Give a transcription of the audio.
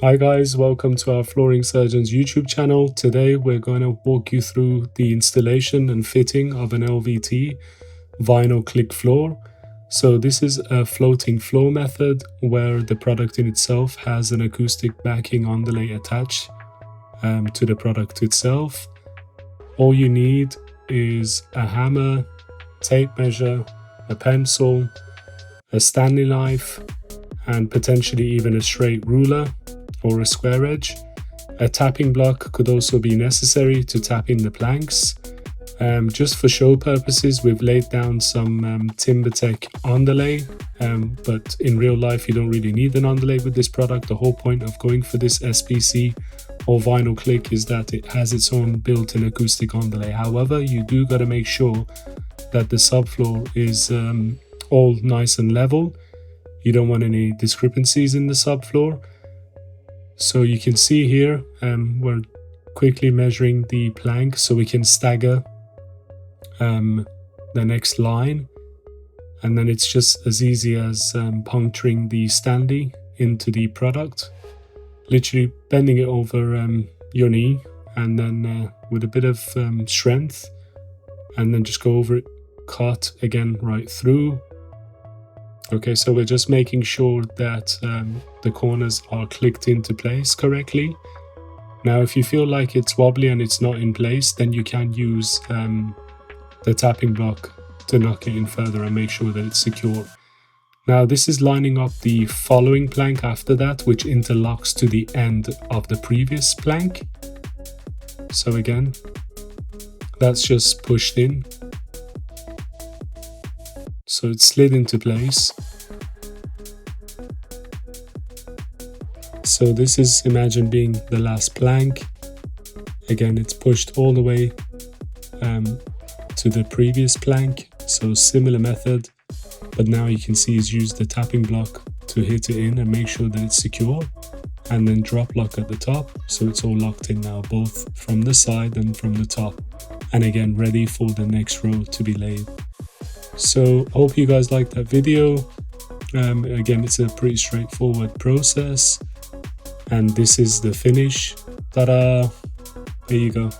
Hi guys, welcome to our Flooring Surgeons YouTube channel. Today we're going to walk you through the installation and fitting of an LVT vinyl click floor. So this is a floating floor method where the product in itself has an acoustic backing underlay attached to the product itself. All you need is a hammer, tape measure, a pencil, a Stanley knife, and potentially even a straight ruler or a square edge. A tapping block could also be necessary to tap in the planks. Just for show purposes, we've laid down some TimberTech underlay, but in real life you don't really need an underlay with this product. The whole point of going for this SPC or vinyl click is that it has its own built-in acoustic underlay. However, you do got to make sure that the subfloor is all nice and level. You don't want any discrepancies in the subfloor. So you can see here, we're quickly measuring the plank so we can stagger the next line, and then it's just as easy as puncturing the Stanley into the product, literally bending it over your knee, and then with a bit of strength, and then just go over it, cut again right through. Okay, so we're just making sure that the corners are clicked into place correctly. Now, if you feel like it's wobbly and it's not in place, then you can use the tapping block to knock it in further and make sure that it's secure. Now, this is lining up the following plank after that, which interlocks to the end of the previous plank. So again, that's just pushed in. So it's slid into place. So this is, imagine being the last plank. Again, it's pushed all the way to the previous plank. So similar method, but now you can see he's used the tapping block to hit it in and make sure that it's secure. And then drop lock at the top. So it's all locked in now, both from the side and from the top. And again, ready for the next row to be laid. So hope you guys liked that video. Again, it's a pretty straightforward process, and this is the finish. Ta-da! There you go.